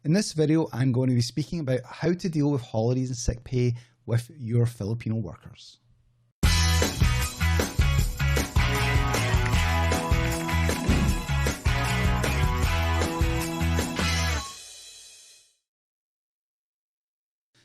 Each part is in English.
In this video, I'm going to be speaking about how to deal with holidays and sick pay with your Filipino workers.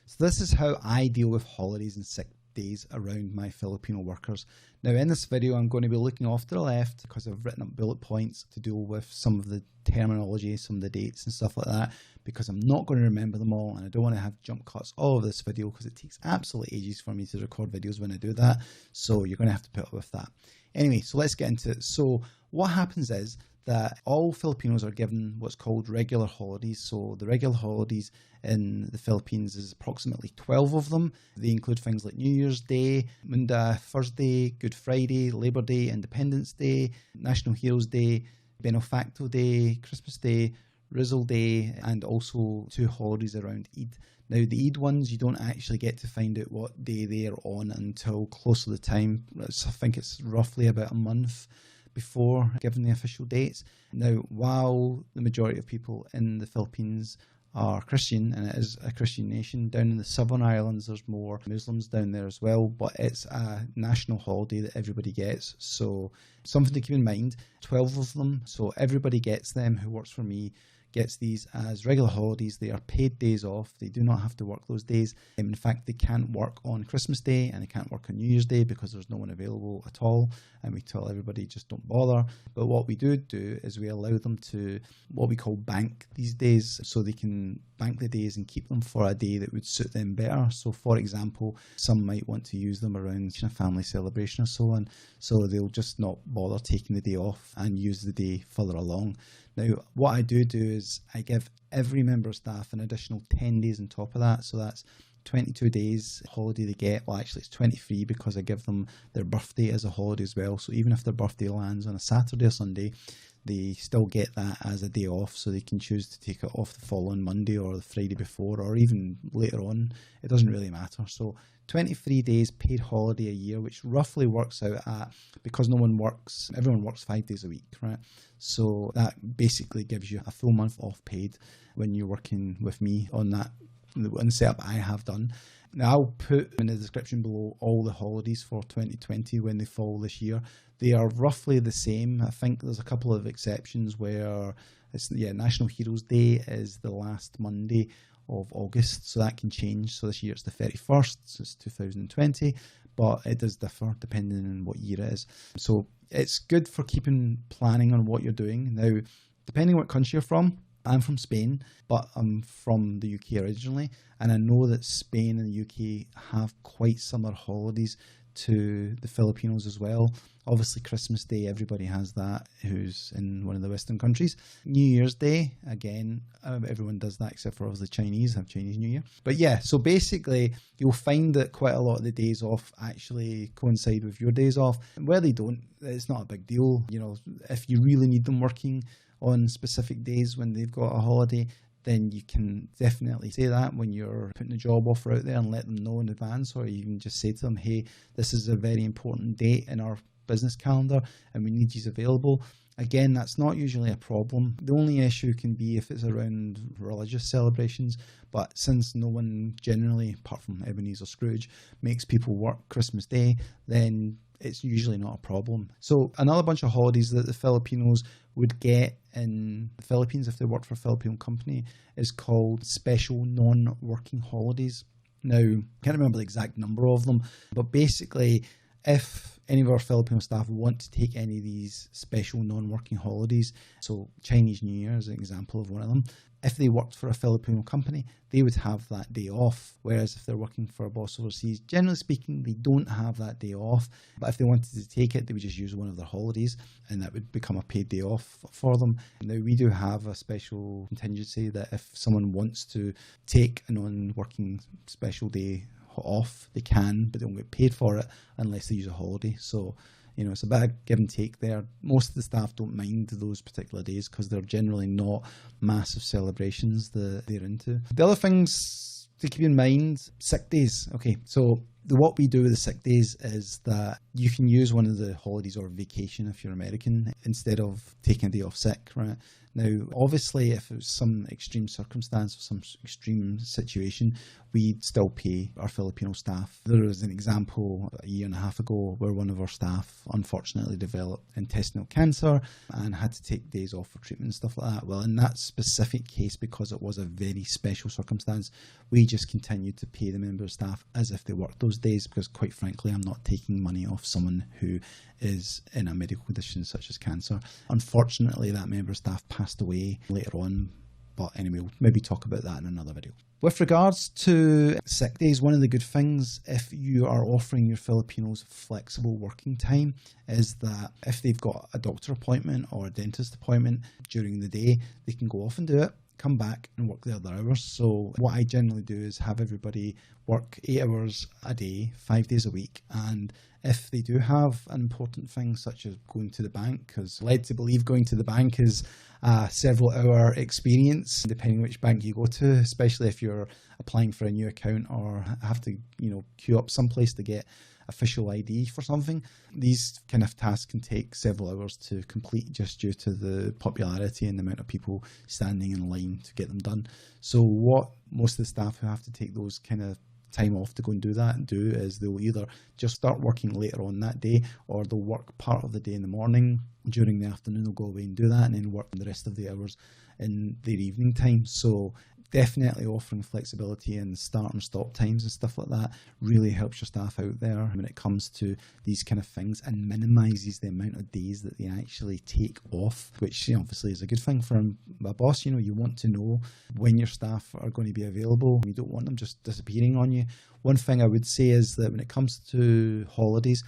So this is how I deal with holidays and sick days around my Filipino workers. Now in this video I'm going to be looking off to the left because I've written up bullet points to deal with some of the terminology, some of the dates and stuff like that, because I'm not going to remember them all and I don't want to have jump cuts all of this video because it takes absolutely ages for me to record videos when I do that, so you're going to have to put up with that. Anyway, so let's get into it. So what happens is that all Filipinos are given what's called regular holidays. So the regular holidays in the Philippines is approximately 12 of them. They include things like New Year's Day, Maundy, Thursday, Good Friday, Labour Day, Independence Day, National Heroes Day, Bonifacio Day, Christmas Day, Rizal Day, and also 2 holidays around Eid. Now the Eid ones, you don't actually get to find out what day they are on until close to the time. I think it's roughly about a month before given the official dates. Now, while the majority of people in the Philippines are Christian, and it is a Christian nation, down in the Southern Islands there's more Muslims down there as well, but it's a national holiday that everybody gets. So something to keep in mind, 12 of them, so everybody gets them who works for me, gets these as regular holidays. They are paid days off. They do not have to work those days. In fact, they can't work on Christmas Day and they can't work on New Year's Day because there's no one available at all. And we tell everybody just don't bother. But what we do is we allow them to what we call bank these days, so they can bank the days and keep them for a day that would suit them better. So for example, some might want to use them around a family celebration or so on. So they'll just not bother taking the day off and use the day further along. Now, what I do is I give every member of staff an additional 10 days on top of that. So that's 22 days holiday they get. Well, actually it's 23 because I give them their birthday as a holiday as well. So even if their birthday lands on a Saturday or Sunday, they still get that as a day off, so they can choose to take it off the following Monday or the Friday before, or even later on. It doesn't really matter. So 23 days paid holiday a year, which roughly works out at, because no one works, everyone works 5 days a week, right? So that basically gives you a full month off paid when you're working with me on that, on the setup I have done. Now I'll put in the description below all the holidays for 2020 when they fall this year. They are roughly the same. I think there's a couple of exceptions where it's, National Heroes Day is the last Monday of August, so that can change. So this year it's the 31st, so it's 2020, but it does differ depending on what year it is. So it's good for keeping planning on what you're doing. Now, depending on what country you're from, I'm from Spain, but I'm from the UK originally, and I know that Spain and the UK have quite similar holidays to the Filipinos as well. Obviously Christmas Day, everybody has that who's in one of the Western countries. New Year's Day, again, everyone does that except for obviously Chinese, have Chinese New Year. But yeah, so basically you'll find that quite a lot of the days off actually coincide with your days off. And where they don't, it's not a big deal. You know, if you really need them working on specific days when they've got a holiday, then you can definitely say that when you're putting a job offer out there and let them know in advance, or you can just say to them, hey, this is a very important date in our business calendar and we need you available. Again, that's not usually a problem. The only issue can be if it's around religious celebrations, but since no one generally, apart from Ebenezer Scrooge, makes people work Christmas Day, then it's usually not a problem. So another bunch of holidays that the Filipinos would get in the Philippines if they worked for a Filipino company is called special non-working holidays. Now, I can't remember the exact number of them, but basically if any of our Filipino staff want to take any of these special non-working holidays, so Chinese New Year is an example of one of them, if they worked for a Filipino company, they would have that day off. Whereas if they're working for a boss overseas, generally speaking, they don't have that day off. But if they wanted to take it, they would just use one of their holidays and that would become a paid day off for them. Now, we do have a special contingency that if someone wants to take a non-working special day off, they can, but they won't get paid for it unless they use a holiday. So, you know, it's a bit of give and take there. Most of the staff don't mind those particular days because they're generally not massive celebrations that they're into. The other things to keep in mind, sick days. Okay, so what we do with the sick days is that you can use one of the holidays or vacation if you're American instead of taking a day off sick, right? Now, obviously, if it was some extreme circumstance or some extreme situation, we'd still pay our Filipino staff. There was an example a year and a half ago where one of our staff unfortunately developed intestinal cancer and had to take days off for treatment and stuff like that. Well, in that specific case, because it was a very special circumstance, we just continued to pay the member of staff as if they worked those days, because quite frankly, I'm not taking money off someone who is in a medical condition such as cancer. Unfortunately, that member of staff passed away later on, but anyway, we'll maybe talk about that in another video. With regards to sick days, one of the good things if you are offering your Filipinos flexible working time is that if they've got a doctor appointment or a dentist appointment during the day, they can go off and do it, come back and work the other hours. So what I generally do is have everybody work 8 hours a day, 5 days a week, and if they do have an important thing such as going to the bank, because led to believe going to the bank is a several hour experience depending which bank you go to, especially if you're applying for a new account or have to queue up someplace to get official ID for something. These kind of tasks can take several hours to complete just due to the popularity and the amount of people standing in line to get them done. So what most of the staff who have to take those kind of time off to go and do that and do is they'll either just start working later on that day, or they'll work part of the day in the morning. During the afternoon they'll go away and do that, and then work the rest of the hours in their evening time. So definitely offering flexibility and start and stop times and stuff like that really helps your staff out there when it comes to these kind of things, and minimises the amount of days that they actually take off, which obviously is a good thing for a boss. You want to know when your staff are going to be available. You don't want them just disappearing on you. One thing I would say is that when it comes to holidays,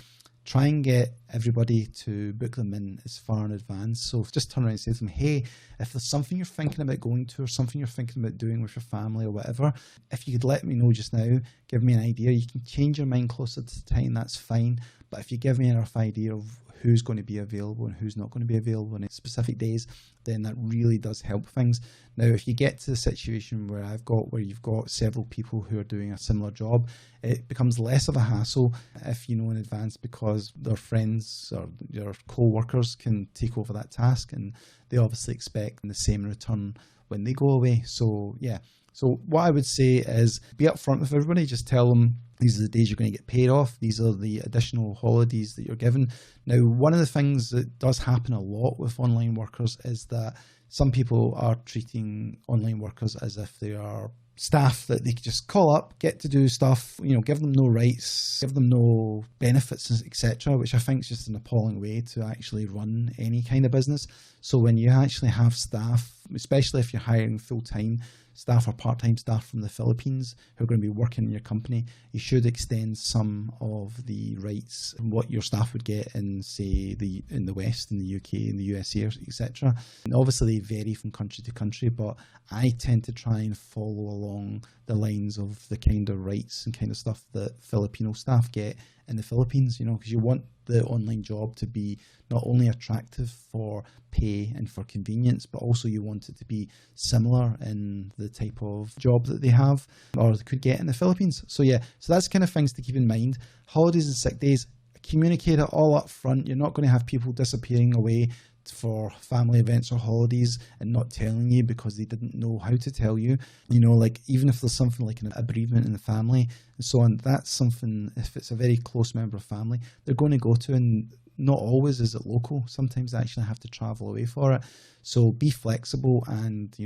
try and get everybody to book them in as far in advance. So just turn around and say to them, hey, if there's something you're thinking about going to or something you're thinking about doing with your family or whatever, if you could let me know just now, give me an idea. You can change your mind closer to the time, that's fine. But if you give me a rough idea of who's going to be available and who's not going to be available on specific days, then that really does help things. Now, if you get to the situation where you've got several people who are doing a similar job, it becomes less of a hassle if you know in advance, because their friends or your co-workers can take over that task, and they obviously expect the same return when they go away. So yeah. So what I would say is be upfront with everybody. Just tell them these are the days you're going to get paid off. These are the additional holidays that you're given. Now, one of the things that does happen a lot with online workers is that some people are treating online workers as if they are staff that they can just call up, get to do stuff, give them no rights, give them no benefits, etc., which I think is just an appalling way to actually run any kind of business. So when you actually have staff, especially if you're hiring full-time staff or part-time staff from the Philippines who are going to be working in your company, you should extend some of the rights and what your staff would get in, say, in the West, in the UK, in the USA, etc. And obviously they vary from country to country, but I tend to try and follow along the lines of the kind of rights and kind of stuff that Filipino staff get in the Philippines, because you want the online job to be not only attractive for pay and for convenience, but also you want it to be similar in the type of job that they have or they could get in the Philippines. So yeah, so that's kind of things to keep in mind. Holidays and sick days, communicate it all up front. You're not going to have people disappearing away for family events or holidays and not telling you because they didn't know how to tell you. Like even if there's something like an bereavement in the family and so on, that's something, if it's a very close member of family, they're going to go to, and not always is it local. Sometimes they actually have to travel away for it. So be flexible and,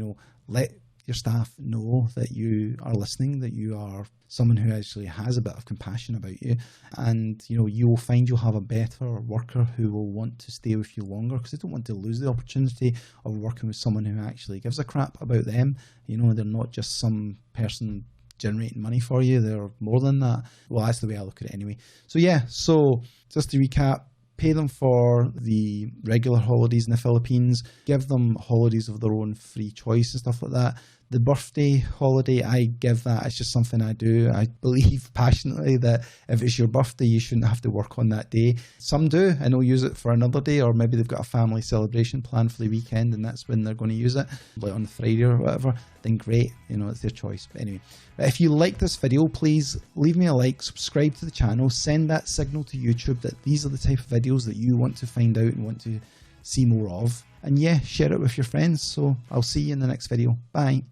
let your staff know that you are listening, that you are someone who actually has a bit of compassion about you, and you will find you'll have a better worker who will want to stay with you longer, because they don't want to lose the opportunity of working with someone who actually gives a crap about them. They're not just some person generating money for you, they're more than that. Well, that's the way I look at it anyway. So yeah, so just to recap, pay them for the regular holidays in the Philippines, give them holidays of their own free choice and stuff like that. The birthday holiday, I give that. It's just something I do. I believe passionately that if it's your birthday, you shouldn't have to work on that day. Some do, and they'll use it for another day, or maybe they've got a family celebration planned for the weekend, and that's when they're going to use it, like on the Friday or whatever. Then great, it's their choice. But anyway, if you like this video, please leave me a like, subscribe to the channel, send that signal to YouTube that these are the type of videos that you want to find out and want to see more of. And yeah, share it with your friends. So I'll see you in the next video. Bye.